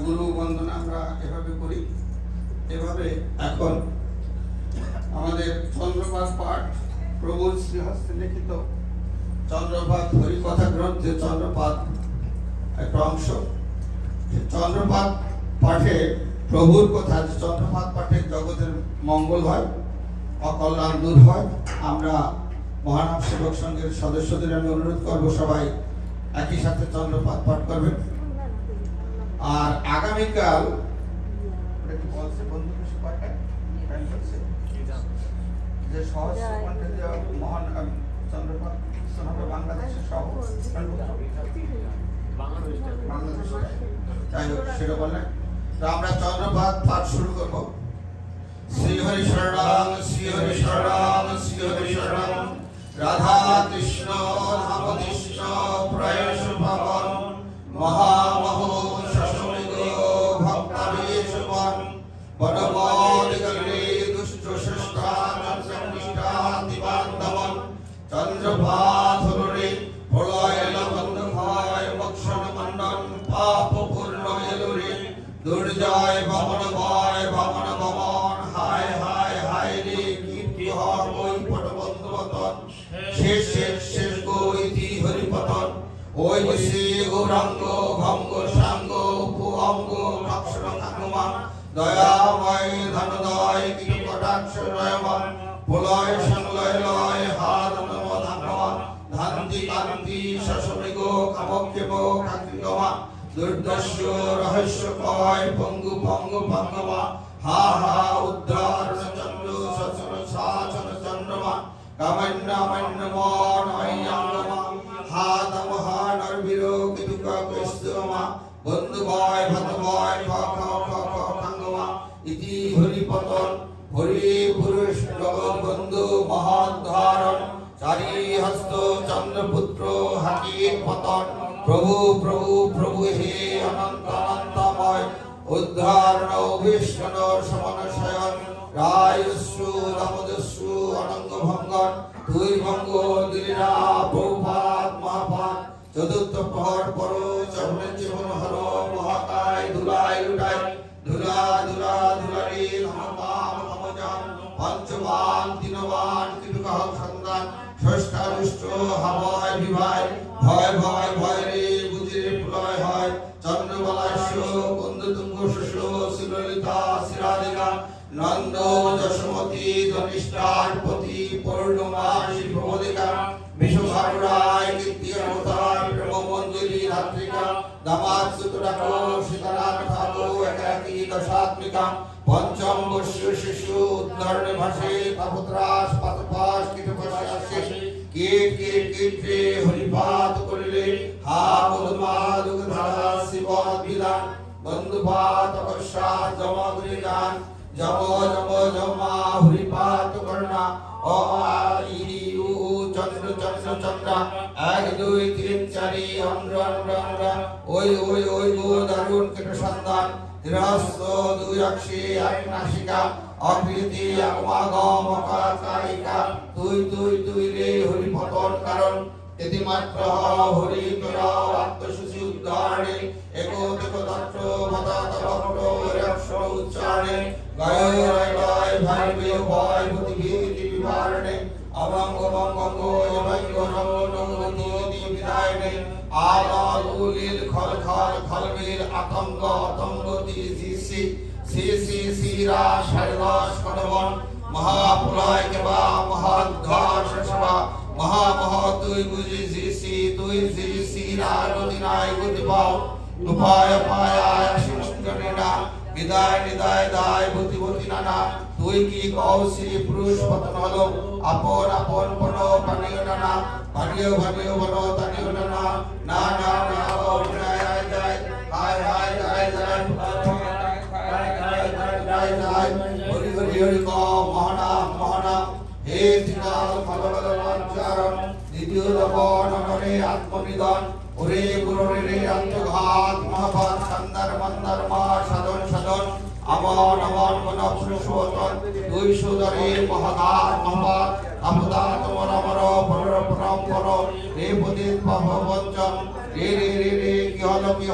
গুরু বন্দনা আমরা এভাবে করি। এভাবে এখন আমাদের চন্দ্রপাঠ পাঠ প্রভুর শ্রীহস্তে লিখিত চন্দ্রপাত হরিকথা গ্রন্থে চন্দ্রপাত একটা অংশ। চন্দ্রপাত পাঠে প্রভুর কথা, চন্দ্রপাত পাঠে জগতের মঙ্গল হয়, অকল্যাণ দূর হয়। আমরা মহানাম সেবক সংঘের সদস্যদের আমি অনুরোধ করব সবাই একই সাথে চন্দ্রপাত পাঠ করবেন। আর আগামীকাল যে সহজ মহান চন্দ্রপাত বাংলাদেশের সেটা বললেন। তো আমরা চন্দ্রপাত পাঠ শুরু করব। শ্রী হরি শরণাম, শ্রী হরি শরণাম, শ্রী হরি শরণাম। রাধা কৃষ্ণ ধাম কৃষ্ণ প্রয়াস ভবন মহামহ শশমিগ ভক্তাবেশবন বনমোদিগলে দুষ্ট শিষ্টান সংনিষ্টান দিবান্ধবন চন্দ্রপাত হরে প্রলয় লবন্ধ ভয় মোক্ষণ মণ্ডন পাপ পূর্ণ এলুরে দুর্জয় ভবন ভয় ভবন ভবন হায় হায় হায় রে কীর্তি হয় ওই পটবন্ধবতন শেষ শেষ শেষ গইতি হরিপতন ওই শ্রী গৌরাঙ্গ ভঙ্গ সাঙ্গ উপঅঙ্গ ভক্ষণ কাঙ্গমা দয়াময় ধনদয় কীটকটাক্ষ নয়মন প্রলয় সংলয় লয় হাত নম ধামন ধান্তি কান্তি শশমিগ কামক্ষেম কাঙ্কিগমা দুর্দস্য রহস্য কয় পঙ্গু পঙ্গু ভঙ্গমা হা হা উদ্ধার চন্দ্র সচন সাচন চন্দ্রমা কামান্য মান্য মন অয়ঙ্গমা হা তমহা নরবীর কিতুকা কৃষ্ণমা বন্ধু ভয় ভত ভয় খ খ খ খ খাঙ্গমা ইতি হরিপতন হরি পুরুষ জগৎ বন্ধু মহাধারণ চারি হস্ত চন্দ্রপুত্র হাকির পতন প্রভু প্রভু প্রভু হে অনন্ত অনন্তময় উদ্ধার অভীষ্টন সমন শয়ন রায়শ্রু রামদস্রু অনঙ্গ ভঙ্গন তুই ভঙ্গ দিলিনা প্রভুপাত মহাপাত চতুর্থ প্রহর পর চরণে জীবন হর মহাকায় ধুলাই লুটাই ধুলা ধুলা ধুলারি ধমকাম ধমজান পঞ্চবান তিনবান কীটকহ সন্তান ষষ্ঠারুষ্ট হাবয় বিভায় ভয় ভয় ভয় রে বুঝিরে প্রলয় হয় চন্দ্রবলাস্য কুন্দতুঙ্গ শস্য শিললিতা শিরাদিগা নন্দ যশমতী ধনিষ্ঠার পতি পূর্ণমাসী প্রমোদিকা বিশ্বভাবরায় কীর্তি অবতার ব্রহ্মমঞ্জুরি রাত্রিকা দামাত সুতরাকো সীতারাম ঠাকো একাকী দশাত্মিকা পঞ্চম বর্ষ শিশু উদ্ধরণে ভাসে তাপত্রাস পাতপাস কীটকশে আসে কীট কীট কীট রে হরিপাত করিলে হা পদ্মা দুগ্ধারা শিবদ বিধান বন্ধুপাত অকস্মাৎ জমগ্রি গান জম জম জমা হরিপাত করণা অ আ ই উ চন্দ্র চন্দ্র চন্দ্র এক দুই তিন চারি অন্ধ্র অন্ধ্র অন্ধ্র ওই ওই ওই গো দারুণ কীট সন্তান ত্রিহস্ত দুই অক্ষী এক নাসিকা অকৃতি একমাগম অকাকারিকা তুই তুই তুই রে হরিপতন কারণ ইতিমাত্র হরি তোরা আত্মশুচি উদ্ধারণে একোতক তত্র মতাত ভক্ত রক্ষ উচ্চারণে গায় রায় গায় ভাইবে ভয় ভূতি ভীতি বিভারণে অভঙ্গ ভঙ্গ ভঙ্গ নঙ্গতি বিদায়নে আলালুলিল খল খল খলবিল আতঙ্ক আতঙ্গতি সিসি সিসি সিরা শৈলাস কদবন মহাপ্রলয় কেবা মহাদ্ঘাট সেবা মহা মহা তুই বুঝি জিসি তুই জিসি রাগতি নাই গতি পাও উপায় পায় আশিষ্করেনা বিদায় নিদায় দায় ভূতি ভূতি নানা তুই কি কৌশি পুরুষ পতন হলো আপন আপন পন পানীয় নানা পানীয় ভানীয় বন তানীয় নানা না না না অভিনয় যায় হায় হায় যায় যায় হরি হরি হরি ক মহানাম মহানাম হে ত্রিকাল ফলবলঞ্চারণ দ্বিতীয় লবণ অনরে আত্মনিদান ওরে গুরুরে রে আত্মঘাত মহাপাত সন্দর মন্দর মা সদন সদন আমন আমন মন পুরুষোত্তম দুই সুদরে মহাঘাত মহাপাত আপদা তোমার আমর পর পরম পর হে পতিত পাপবঞ্চন রে রে রে রে কি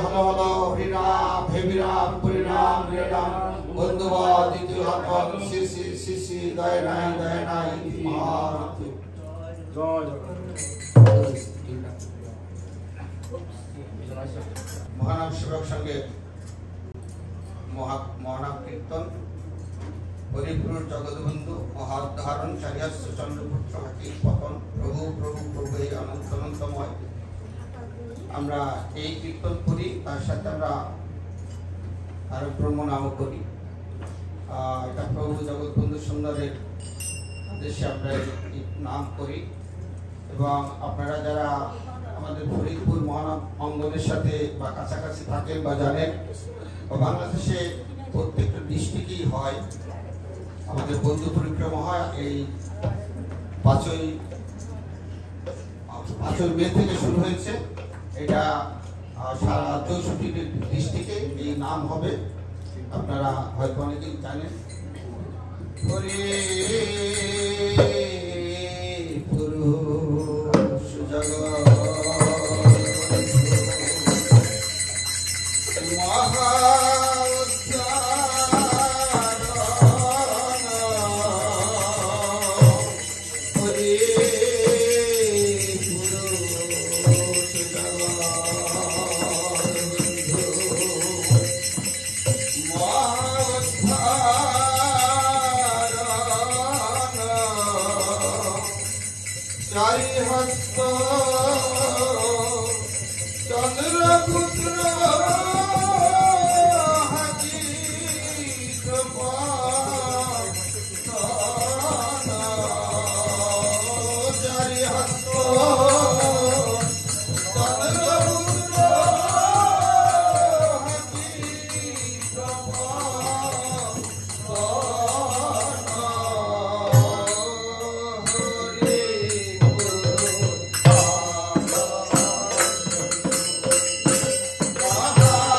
হলো হরিনাম হে বিরাম পরিণাম বিরাম বন্ধুবা দ্বিতীয় আপন শিশি শিশি দয় নাই মহারথ মহানাম সেবক সঙ্গে মহানাম কীর্তন হরিপুর জগৎবন্ধু মহাধারণ চারিয়াস্য চন্দ্রপুত্র হাতি পতন প্রভু প্রভু প্রভু এই অনন্ত অনন্তময় আমরা এই কীর্তন করি, তার সাথে আমরা আরো ব্রহ্মনামও করি। এটা প্রভু জগৎবন্ধু সুন্দরের উদ্দেশ্যে আমরা এই নাম করি। এবং আপনারা যারা আমাদের ফরিদপুর মহানাম অঙ্গনের সাথে বা কাছাকাছি থাকেন বা জানেন, বা বাংলাদেশে প্রত্যেকটা ডিস্ট্রিক্টেই হয়, আমাদের বন্ধু পরিক্রমা হয়। এই 5ই মে থেকে শুরু হয়েছে। এটা সারা 64টি ডিস্ট্রিক্টে এই নাম হবে। আপনারা হয়তো অনেকেই জানেন। পুরুষ জগৎ হস্ত চন্দ্রপুত্র হাতি চারি হস্ত চন্দ্রপুত্র হাতি Ah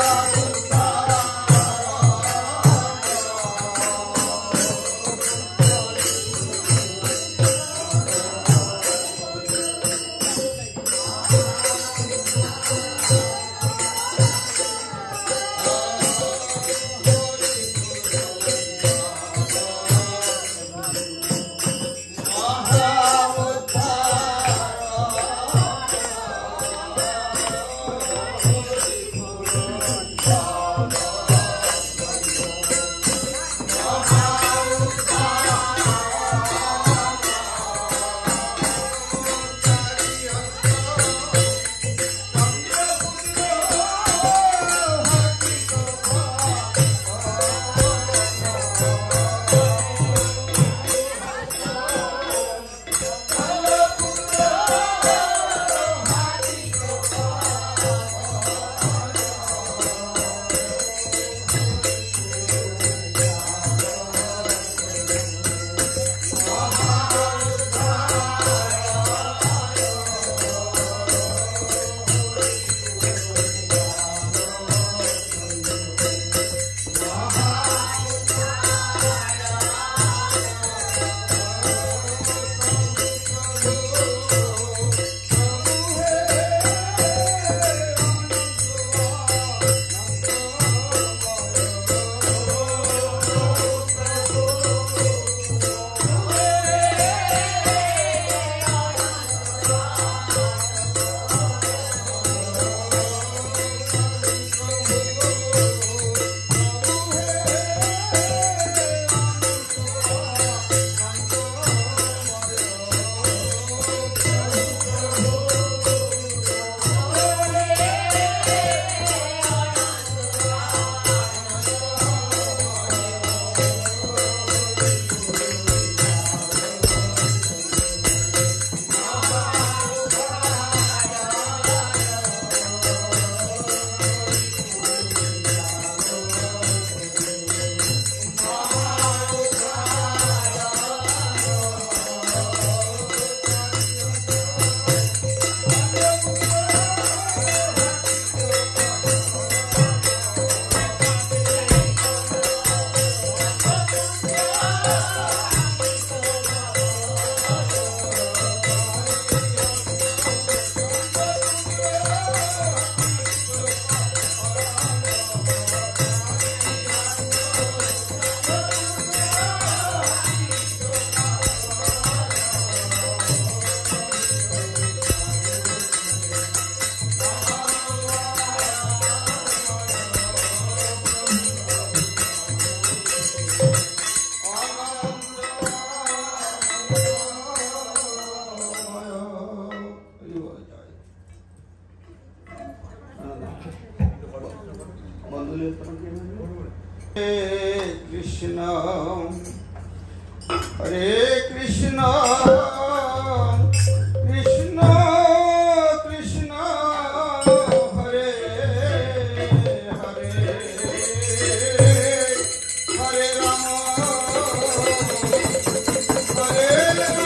Krishna Hare Krishna Krishna Krishna Hare Hare Hare Rama Hare Rama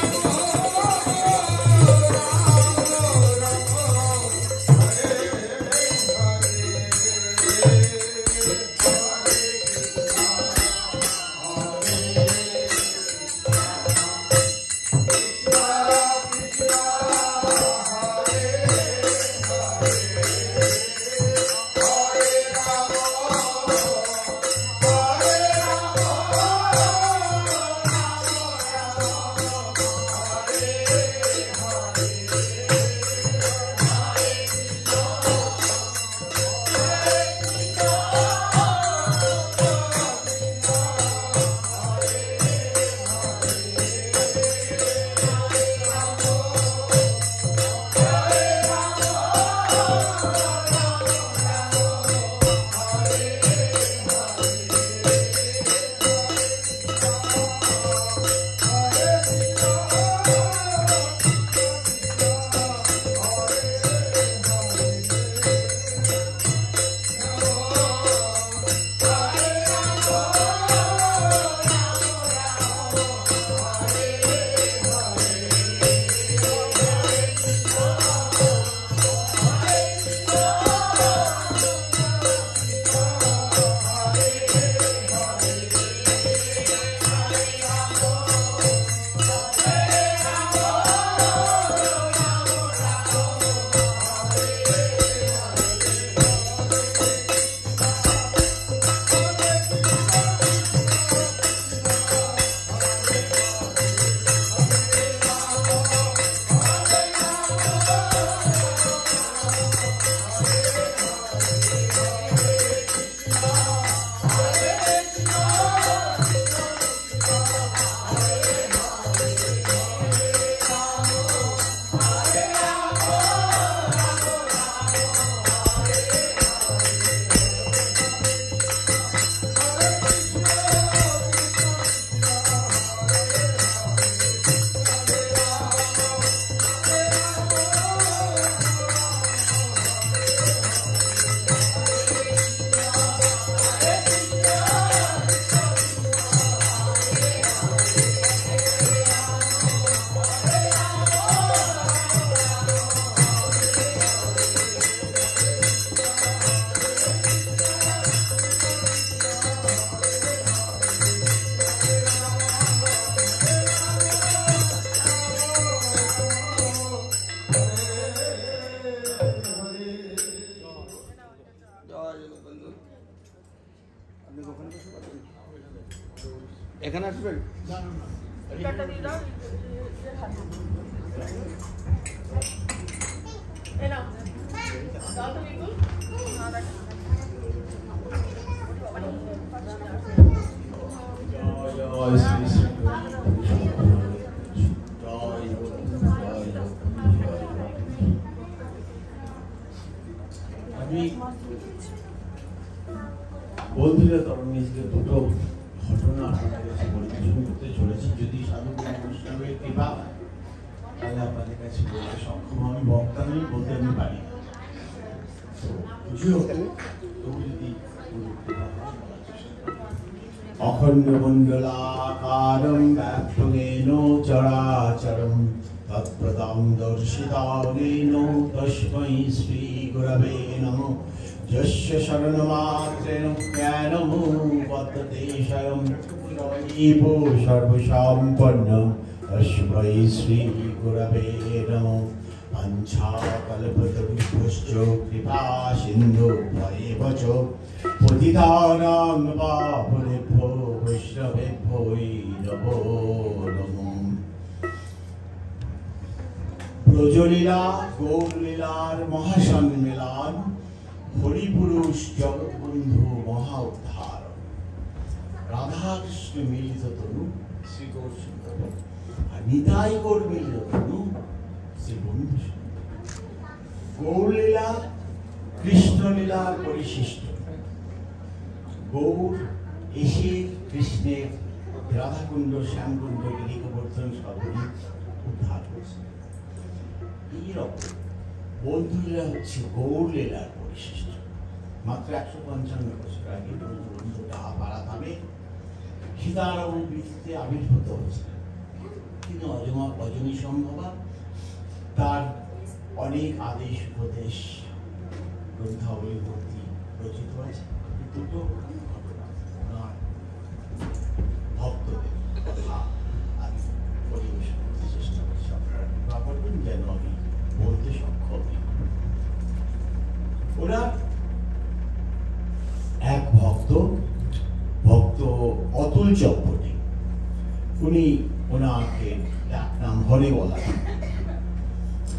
এখানে আসবেন বন্ধুরা তরুণীকে দুটো ঘটনা আপনাদের কাছে পরিবেশন করতে চলেছি। যদি সাধু বৈষ্ণবের কৃপা তাহলে আপনাদের কাছে বলতে সক্ষম। আমি বক্তা নই, বলতে আমি পারি না, তবু যদি অখণ্ড মণ্ডলাকারং ব্যাপ্তং येन চরাচরং তৎপ্রদং দর্শিতাঙ্গেন তস্मै শ্রী গুরবে নমঃ। যস্য শরণমাত্রেণ জ্ঞানমুপদ্যতে স্বয়ং সর্বীভূ সর্বসম্পন্নং তস্मै শ্রী গুরবে নমঃ। পঞ্চাকল্পতরুভ্যশ্চ কৃপা সিন্ধুভ্যেব চ পতিতানাং পাবনেভ্যো বৈষ্ণবেভ্যো নমো নমঃ। ব্রজলীলা গৌরলীলার মহাসম্মেলন, হরিপুরুষ জগৎবন্ধু মহা উদ্ধার, রাধাকৃষ্ণ মিলিত তনু শ্রী গৌর সুন্দর, আর নিতাই গৌর মিলিত তনু শ্রী বন্ধু সুন্দর। গৌরলীলা কৃষ্ণলীলার পরিশিষ্ট, গৌর এসে কৃষ্ণের রাধাকুণ্ড শ্যামকুণ্ড গিরিগোবর্ধন সর্বরী উদ্ধার করছে। এইরকম বন্ধুরা হচ্ছে গৌর লীলার বৈশিষ্ট্য। মাত্র 155 বছর আগে বন্ধুটা পারাধামে সীতারামবৃত্তিতে আবির্ভূত হয়েছিলেন। তিনি অজনী সম্ভবা, তার অনেক আদেশ উপদেশ গ্রন্থাবলী ভর্তি রচিত হয়েছে। দুটো ঘটনা ওনার ভক্তদের কথা আমি পরিবেশন করতে চেষ্টা করছি। আপনারা কৃপা করবেন যেন আমি বলতে সক্ষম। ওরা এক ভক্ত অতুল চম্পটি, উনি ওনাকে ডাক নাম হরিবলা।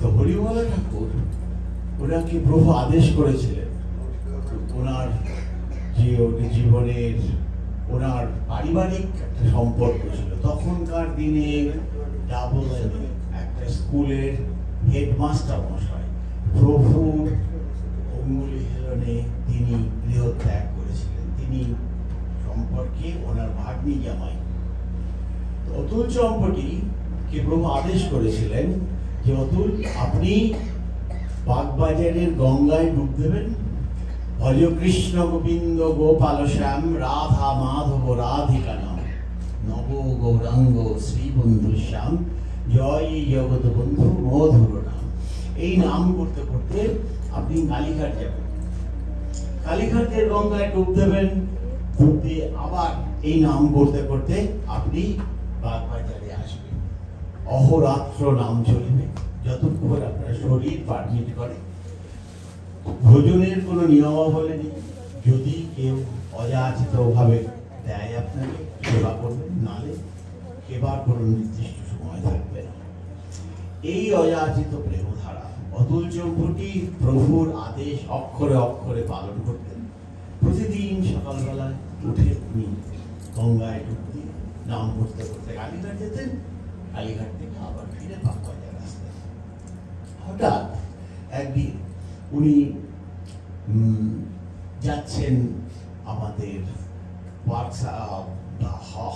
তো হরিবলা ঠাকুর ওনাকে প্রভু আদেশ করেছিলেন ওনার যে জীবনের ওনার পারিবারিক একটা সম্পর্ক ছিল। তখনকার দিনে ডাবল একটা স্কুলের হেডমাস্টার মশাই প্রভুর অঙ্গুলি হেলনে তিনি গৃহত্যাগ করেছিলেন। তিনি সম্পর্কে ওনার ভাগ্নি জামাই অতুল চম্পটি কে প্রভু আদেশ করেছিলেন যে অতুল, আপনি বাগবাজারের গঙ্গায় ডুব দেবেন, ভজ কৃষ্ণ গোবিন্দ গোপাল শ্যাম রাধা মাধব রাধিকা নাম নব গৌরাঙ্গ শ্রীবন্ধু শ্যাম জয় জগৎ বন্ধু মধুর নাম। এই নাম করতে করতে আপনি কালীঘাট যাবেন, কালীঘাটের গঙ্গায় ডুব দেবেন, ডুব দিয়ে আবার এই নাম করতে করতে আপনি বাগবাজারে আসবেন। অহরাত্র নাম চলবে যতক্ষণ আপনার শরীর পারমিট করে। ভোজনের কোনো নিয়মাবলী নেই। যদি কেউ অযাচিত ভাবে দেয় আপনাকে সেবা করবেন, নালে সেবার কোনো নির্দিষ্ট সময় থাকবে না। এই অযাচিত প্রেমধারা অতুল চম্পটি প্রভুর আদেশ অক্ষরে অক্ষরে পালন করতেন। প্রতিদিন সকালবেলায় উঠে উনি গঙ্গায় ডুব দিয়ে নাম করতে করতে কালীঘাট যেতেন, কালীঘাট থেকে আবার ফিরে বাগবাজার আসতেন। হঠাৎ একদিন উনি যাচ্ছেন আমাদের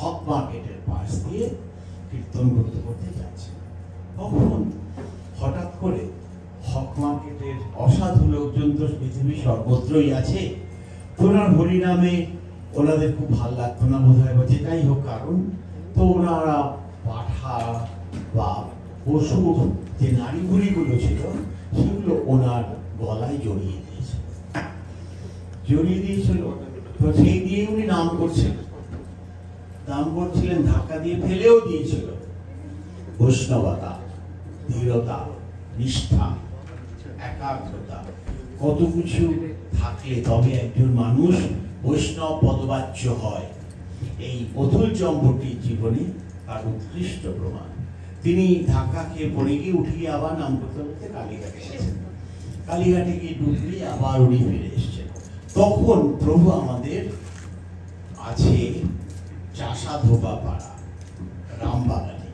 হক মার্কেটের পাশ দিয়ে কীর্তন করতে করতে যাচ্ছেন। তখন হঠাৎ করে হক মার্কেটের অসাধু লোকজন তো পৃথিবী সর্বত্রই আছে, ওনার হরিনামে ওনাদের খুব ভালো লাগতো না বোধ হয়, বা যেটাই হোক কারণ, তো ওনারা পাঠা বা পশুর যে নারী বুড়িগুলো ছিল সেগুলো ওনার গলায় জড়িয়ে দিয়েছিল। তো সেই দিয়ে উনি নাম করছিলেন, ধাক্কা দিয়ে ফেলেও দিয়েছিল। বৈষ্ণবতা, দৃঢ়তা, নিষ্ঠা, একাগ্রতা, কত কিছু থাকলে তবে একজন মানুষ বৈষ্ণব পদবাচ্য হয়। এই অতুল চম্পটির জীবনে তার উৎকৃষ্ট প্রমাণ। তিনি ধাক্কা খেয়ে পড়ে গিয়ে উঠে গিয়ে আবার নাম করতে করতে কালীঘাটে এসেছেন। কালীঘাটে গিয়ে ডুবলি আবার উনি ফিরে এসছেন। তখন প্রভু আমাদের আছে চাষাধোপা পাড়া রামবাগানে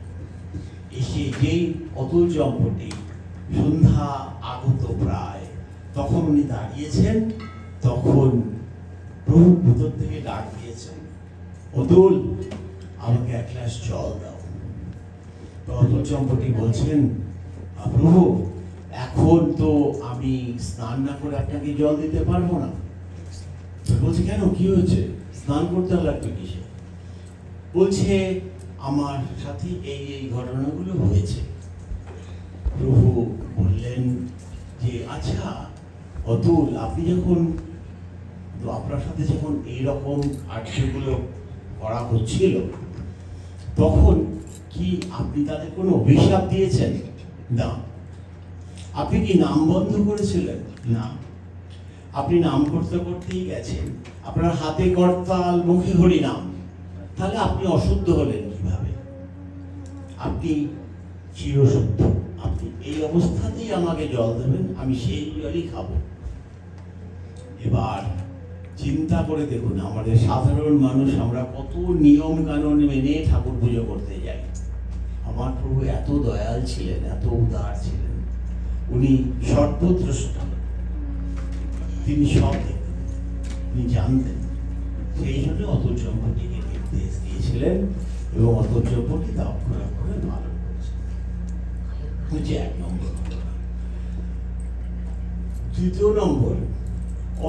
এসে যেই অতুল চম্পটি সন্ধ্যা আগত প্রায়, তখন উনি দাঁড়িয়েছেন। তখন প্রভু ভিতর থেকে ডাক দিয়েছেন, অতুল আমাকে এক গ্লাস জল দাও। অতুল চম্পটি বলছেন, প্রভু এখন তো আমি স্নান না করে আপনাকে জল দিতে পারবো না। বলছে, কেন, কি হয়েছে? স্নান করতে লাগবে কিসে? বলছে, আমার সাথে এই এই ঘটনাগুলো হয়েছে। প্রভু বললেন যে আচ্ছা অতুল, আপনি যখন আপনার সাথে যখন এইরকম কার্যগুলো করা হচ্ছিল তখন কি আপনি তাদের কোনো অভিশাপ দিয়েছেন? না। আপনি কি নাম বন্ধ করেছিলেন? না। আপনি নাম করতে করতেই গেছেন, আপনার হাতে করতাল, মুখে হরি নাম, তাহলে আপনি অশুদ্ধ হলেন কিভাবে? আপনি চিরশুদ্ধ। আপনি এই অবস্থাতেই আমাকে জল দেবেন, আমি সেই জলই খাবো। এবার চিন্তা করে দেখুন, আমাদের সাধারণ মানুষ আমরা কত নিয়ম কানুন মেনে ঠাকুর পুজো করতে যাই। আমার প্রভু এত দয়াল ছিলেন, এত উদার ছিলেন, উনি সর্বদ্রষ্টা, তিনি সব দেখতেন, তিনি জানতেন। সেই জন্য অতুল চম্পটিকে নির্দেশ দিয়েছিলেন এবং অতুল চম্পটি তা অক্ষরে অক্ষরে পালন করেছে। হচ্ছে 1 নম্বর ঘটনা। দ্বিতীয় নম্বর,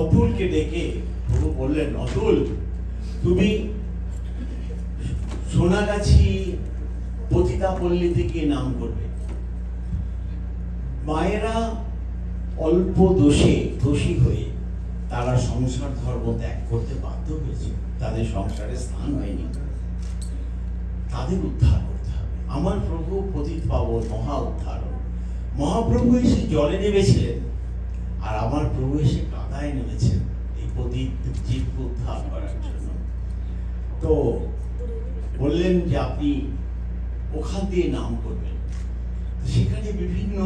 অতুলকে ডেকে প্রভু বললেন, অতুল, তুমি সোনাগাছি পতিতাপল্লীতে গিয়ে নাম করবে। মায়েরা অল্প দোষী হয়ে তারা সংসার ধর্ম ত্যাগ করতে বাধ্য হয়েছে, তাদের সংসারে স্থান হয়নি, তাদের উদ্ধার করতে হবে। আমার প্রভু পতিত পাবন, মহা উদ্ধারণ। মহাপ্রভু এসে জলে নেমেছিলেন, আর আমার প্রভু এসে কাদায় নেমেছেন এই পতিত জীবকে উদ্ধার করার জন্য। তো বললেন যে আপনি ওখান দিয়ে নাম করবেন। সেখানে বিভিন্ন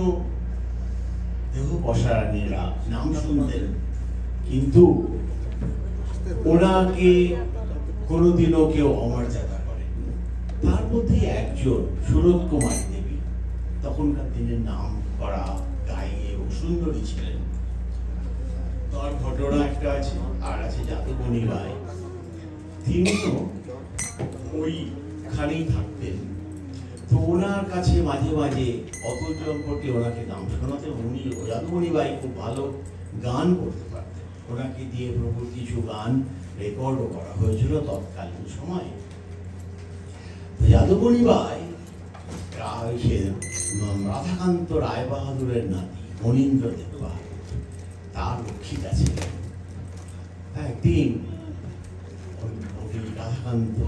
দেহ পসারানীরা নাম শুনতেন, কিন্তু ওনাকে কোনোদিনও কেউ অমর্যাদা করেন। তার মধ্যে একজন সুরত কুমারী দেবী, তখনকার দিনে নাম করা গায়ে এবং সুন্দরী ছিলেন। তার ঘটনা একটা আছে, আর আছে যাদবনী বাই। তিনিও ওইখানেই থাকতেন। তো ওনার কাছে মাঝে মাঝে অতুল চম্পটি ওনাকে নাম শোনাতে, উনি যাদবনী বাই খুব ভালো গান করতে পারতেন। ওনাকে দিয়ে প্রভুর কিছু গান রেকর্ডও করা হয়েছিল তৎকালীন সময়ে। যাদবনী বাই রাধাকান্ত রায় বাহাদুরের নাতি মনীন্দ্রদেব বাহাদুর, তার রক্ষিতা ছিলেন। একদিন রাধাকান্ত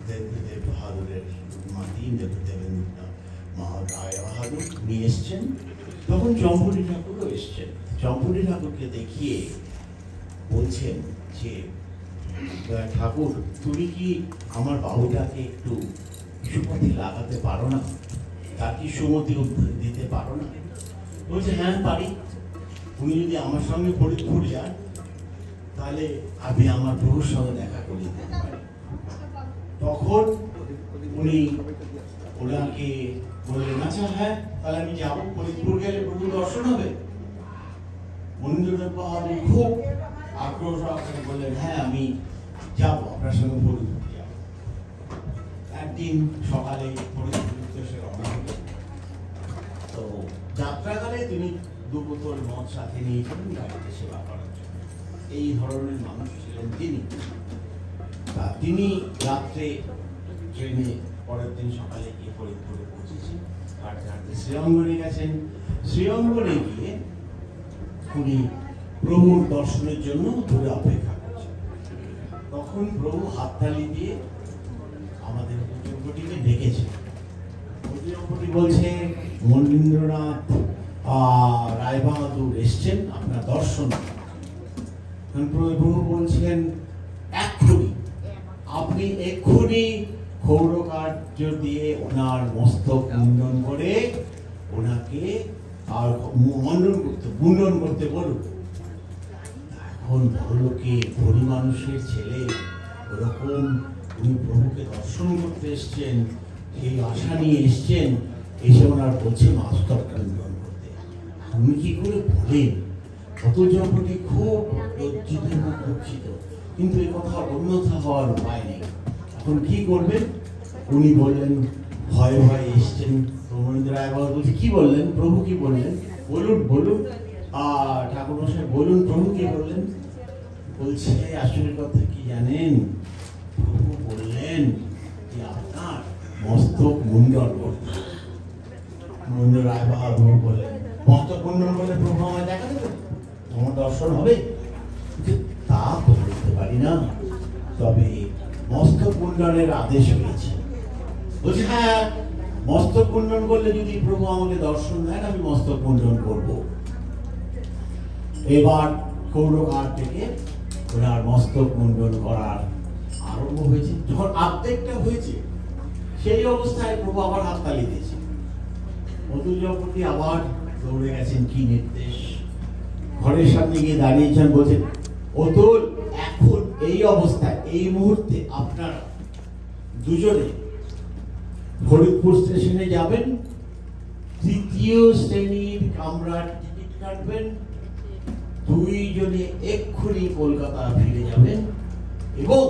দেব বাহাদুরের নাতি রায় বাহাদুর নিয়ে এসছেন। তখন চম্পটি ঠাকুরও এসছেন। চম্পটি ঠাকুরকে দেখিয়ে বলছেন যে, ঠাকুর, তুমি কি আমার বাবুটাকে একটু সুপথে লাগাতে পারো না? তার কি সুমতি দিতে পারো না? বলছে, হ্যাঁ পারি। উনি যদি আমার সঙ্গে ফরিদপুর যান, তাহলে আমি আমার প্রভুর সঙ্গে দেখা করে দিতে পারি। তখন উনি ওনাকে বললেন, আচ্ছা হ্যাঁ, তাহলে আমি যাবো। ফরিদপুর গেলে প্রভু দর্শন হবে। মনীন্দ্রনাথ বাহাদুর খুব আগ্রহ সহকারে বললেন, হ্যাঁ আমি যাবো, আপনার সঙ্গে ফরিদপুর যাবো। একদিন সকালে ফরিদপুর উদ্দেশ্যে রওনা হলেন। তো যাত্রাকালে তিনি 2 বোতল মদ সাথে নিয়েছিলেন গাড়িতে সেবা করার জন্য। এই ধরনের মানুষ ছিলেন তিনি। তিনি রাত্রে ট্রেনে পরের দিন সকালে গিয়ে ফরিদপুরে পৌঁছেছেন। হাঁটতে হাঁটতে শ্রীঅঙ্গনে গেছেন। শ্রীঅঙ্গনে গিয়ে উনি প্রভুর দর্শনের জন্য দূরে অপেক্ষা করছেন। তখন প্রভু হাততালি দিয়ে আমাদের চম্পটিকে ডেকেছে। চম্পটি বলছে, মনীন্দ্রনাথ রায় বাহাদুর এসছেন আপনার দর্শন। প্রভু বলছেন, আপনি এক্ষুনি ক্ষৌরকার্য দিয়ে ওনার মস্তক মুন্ডন করে ওনাকে আর মুন্ডন করতে বলুন। এখন বড়লোকে ধনী মানুষের ছেলে, ওরকম উনি প্রভুকে দর্শন করতে এসছেন, সেই আশা নিয়ে এসছেন, এসে ওনার বলছে মস্তক মুন্ডন করতে। উনি কি করে বলেন? অতুল চম্পটি খুব লজ্জিত এবং দুঃখিত, কিন্তু এই কথা অন্যথা হওয়ার উপায় নেই। এখন কি করবেন? উনি বললেন, ভয়ে ভয়ে এসছেন। মনীন্দ্র রায় বাহাদুর বলছে, কি বললেন? প্রভু কি বললেন? বলুন বলুন। ঠাকুর মশাই বলুন, প্রভু কি বললেন? বলছে, আসলে কথা কি জানেন? প্রভু বললেন যে আপনার মস্তক মুন্ডন করতে। মনীন্দ্র রায় বাহাদুর বললেন, মস্তক মুন্ডন করলে প্রভু আমায় দেখা দেবে, আমার দর্শন হবে? তা তো বলতে পারি না, তবে মস্তক মুন্ডনের আদেশ হয়েছে। বলছে, হ্যাঁ, মস্তক মুন্ডন করলে যদি প্রভু আমাকে দর্শন দেন, আমি মস্তক মুন্ডন করব। এবার ক্ষৌরঘাট থেকে ওনার মস্তক মুন্ডন করার আরম্ভ হয়েছে। যখন আর্ধেকটা হয়েছে, সেই অবস্থায় প্রভু আবার হাততালি দিয়েছে। অতুল চম্পটি আবার দৌড়ে গেছেন, কি নির্দেশ। ঘরের সামনে গিয়ে দাঁড়িয়েছেন, বলছেন, অতুল, এখন এই অবস্থায় এই মুহূর্তে আপনারা দুজনে ফরিদপুর স্টেশনে যাবেন, 3য় শ্রেণীর কামরার টিকিট কাটবেন, দুইজনে এক্ষুনি কলকাতা ফিরে যাবেন এবং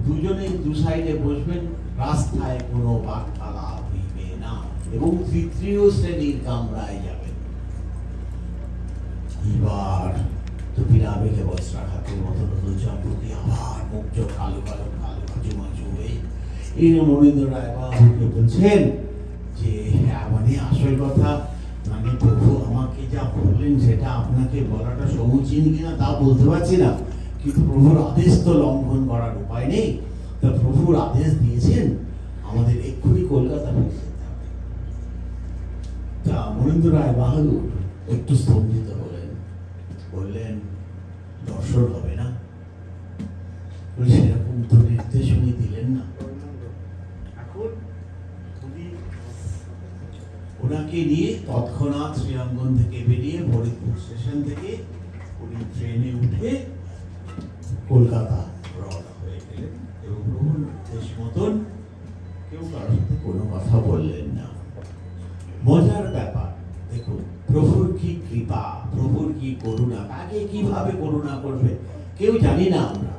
দুজনে দু সাইডে বসবেন, রাস্তায় কোনো বাক্যালাপ হইবে না এবং তৃতীয় শ্রেণীর কামরায় যাবেন। এবার তো বিরাবেগে বস্ত্রাঘাতের মতো নতুন চম্পতি আবার মুখ চোখ কালো কালো কালো মাঝু হয়ে এই মনীন্দ্র রায় বাবুকে বলছেন যে হ্যাঁ মানে আসল কথা মানে প্রভু আমাকে যা বললেন সেটা আপনাকে বলাটা সমীচীন কিনা তা বলতে পারছি না, কিন্তু প্রভুর আদেশ তো লঙ্ঘন করার উপায় নেই। তা প্রভুর আদেশ দিয়েছেন আমাদের এক্ষুনি কলকাতা ফিরে যেতে হবে। তা মনীন্দ্র রায় বাহাদুর একটু স্তম্ভিত হলেন, বললেন দর্শন হবে না? সেরকম তো নির্দেশ উনি দিলেন না। এখন ওনাকে নিয়ে তৎক্ষণাৎ শ্রীরঙ্গন থেকে বেরিয়ে ফরিদপুর স্টেশন থেকে উনি ট্রেনে উঠে কলকাতা রওনা হয়ে গেলেন এবং প্রভুর নির্দেশ মতন কেউ কারোর সাথে কোনো কথা বললেন না। মজার ব্যাপার দেখুন, প্রভুর কি কৃপা, প্রভুর কি করুণা, কাকে কিভাবে করুণা করবে কেউ জানি না আমরা,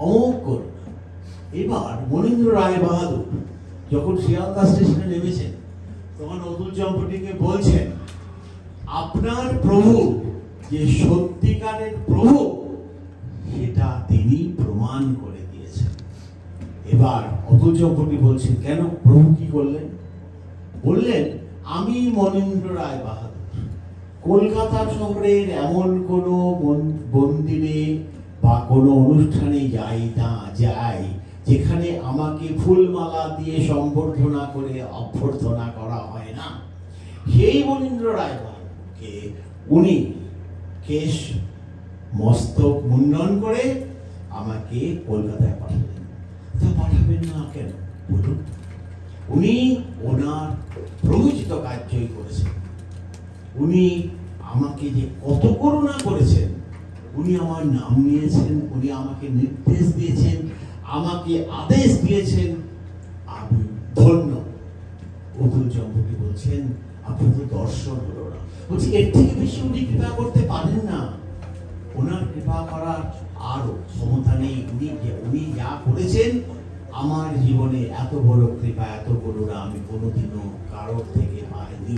অমোঘ করুণা। এবার মনীন্দ্র রায় বাহাদুর যখন শিয়ালদা স্টেশনে নেমেছেন তখন অতুল চম্পটিকে বলছেন আপনার প্রভু যে সত্যিকারের প্রভু সেটা তিনি প্রমাণ করে দিয়েছেন। এবার অতুল চম্পটি বলছেন কেন, প্রভু কি করলেন? বললেন আমি মনীন্দ্র রায় বাহাদুর কলকাতা শহরের এমন কোনো মন্দিরে বা কোনো অনুষ্ঠানে যাই যেখানে আমাকে ফুলমালা দিয়ে সম্বর্ধনা করে অভ্যর্থনা করা হয় না। সেই মনীন্দ্র রায় বাহাদুরকে উনি কেশ মস্তক মুন্ডন করে আমাকে কলকাতায় পাঠালেন। তা পাঠাবেন না কেন বলুন? উনি ওনার প্রভুচিত কার্যই করেছেন। উনি আমাকে যে কত করুণা করেছেন, উনি আমার নাম নিয়েছেন, উনি আমাকে নির্দেশ দিয়েছেন, আমাকে আদেশ দিয়েছেন, আমি ধন্য। অতুল চম্পটি বলছেন আপনার তো দর্শন হলো না। বলছি এর থেকে বেশি উনি কৃপা করতে পারেন না, ওনার কৃপা করার আর ক্ষমতা নেই। উনি যা করেছেন আমার জীবনে এত বড় কৃপা, এত করুণা আমি কোনোদিনও কারোর থেকে পাইনি।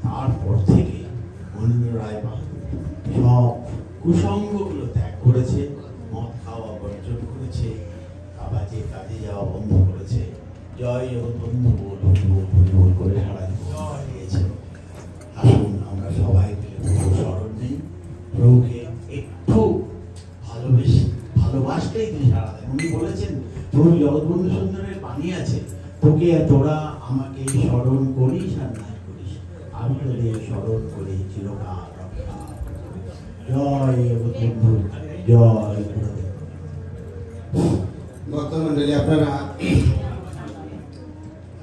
তারপর থেকে মনীন্দ্র রায় বাহাদুর সব কুসঙ্গগুলো ত্যাগ করেছে, মদ খাওয়া বর্জন করেছে, কাজে কাজে যাওয়া বন্ধ করেছে। জয় জগৎবন্ধু বল বল করে সারা জীবন দিয়েছে। আসুন আমরা সবাই মিলে প্রভু স্মরণ নেই, প্রভুকে একটু ভালোবাসলেই তিনি সারা দেন। উনি বলেছেন প্রভু জগৎবন্ধু সুন্দরের বাণী আছে, তোকে তোরা আমাকে স্মরণ করিস আর নাই করিস, আমি তোদের স্মরণ করি চিরকাল রক্ষা। জয় জগৎবন্ধু, জয় গুরুদেব। ভক্তমণ্ডলী আপনারা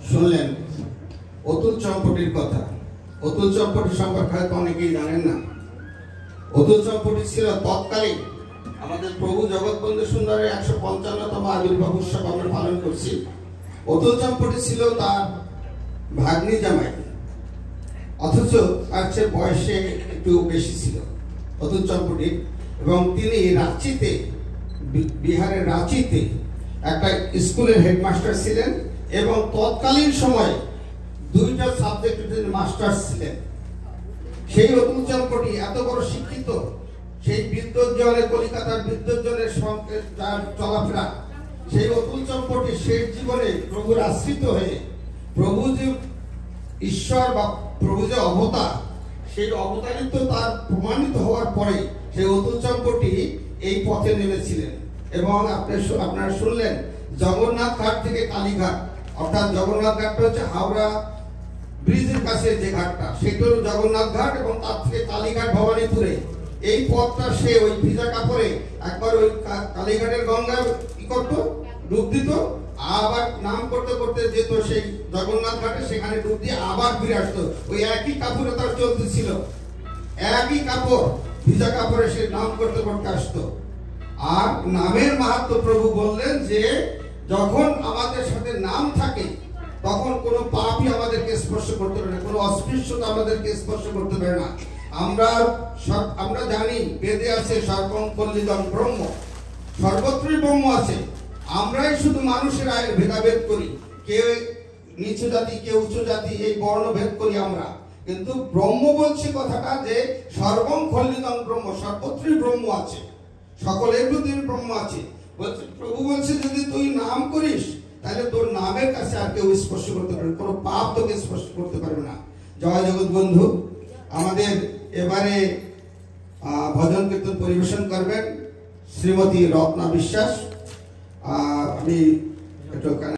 শুনলেন অতুল চম্পটির কথা। অতুল চম্পটি সম্পর্কে হয়তো অনেকেই জানেন না। অতুল চম্পটি ছিল তৎকালীন আমাদের প্রভু জগৎবন্ধু সুন্দরের 155তম আবির্ভাব উৎসব আমরা পালন করছি। অতুল চম্পটি ছিল তার ভাগ্নি জামাই, অথচ তার চেয়ে বয়সে একটু বেশি ছিল অতুল চম্পটির। এবং তিনি রাঁচিতে, বিহারের রাঁচিতে একটা স্কুলের হেডমাস্টার ছিলেন এবং তৎকালীন সময়ে 2টা সাবজেক্টে তিনি মাস্টার ছিলেন। সেই অতুল চম্পটি এত বড় শিক্ষিত, সেই বিদ্যুৎজনের কলিকাতার বিদ্যুৎজনের সঙ্গে তার চলাফেরা, সেই অতুল চম্পটি শেষ জীবনে প্রভুর আশ্রিত হয়ে প্রভু যে ঈশ্বর বা প্রভু যে অবতার, সেই অবতারিত তার প্রমাণিত হওয়ার পরে সেই অতুল চম্পটি এই পথে নেমেছিলেন। এবং আপনারা শুনলেন জগন্নাথ ঘাট থেকে কালীঘাট, অর্থাৎ জগন্নাথ ঘাটটা হচ্ছে হাওড়া ব্রিজের কাছে যে ঘাটটা, সেটা হলো জগন্নাথ ঘাট, এবং তার থেকে কালীঘাট ভবানীপুরে এই পথটা সে ওই ভিজা কাপড়ে একবার ওই কালীঘাটের গঙ্গায় কি করতো, ডুব দিত, আবার নাম করতে করতে যেত সেই জগন্নাথ ঘাটে, সেখানে ডুব দিয়ে আবার ফিরে আসতো। ওই একই কাপড়ে তার চলতেছিল, একই কাপড় ভিজা কাপড়ে সে নাম করতে করতে আসতো। আর নামের মাহাত্ম্য প্রভু বললেন যে যখন আমাদের সাথে নাম থাকে তখন কোনো পাপই আমাদেরকে স্পর্শ করতে পারে না, কোনো অস্পৃশ্যতা আমাদেরকে স্পর্শ করতে পারে না। আমরা জানি বেদে আছে সর্বং কল্লিদম ব্রহ্ম, সর্বত্রই ব্রহ্ম আছে। আমরাই শুধু মানুষের আয়ের ভেদাভেদ করি, কেউ নিচু জাতি কেউ উঁচু জাতি, এই বর্ণভেদ করি আমরা। কিন্তু ব্রহ্ম বলছে কথাটা যে সর্বং খণ্ডিতং ব্রহ্ম, সর্বত্রই ব্রহ্ম আছে, সকলের ভিতরে ব্রহ্ম আছে। বলছে প্রভু বলছে যদি তুই নাম করিস তাহলে তোর নামের কাছে আর কেউ স্পর্শ করতে পারবে, কোনো পাপ তোকে স্পর্শ করতে পারবে না। জয় জগৎ বন্ধু। আমাদের এবারে ভজন কীর্তন পরিবেশন করবেন শ্রীমতী রত্না বিশ্বাস। আমি একটু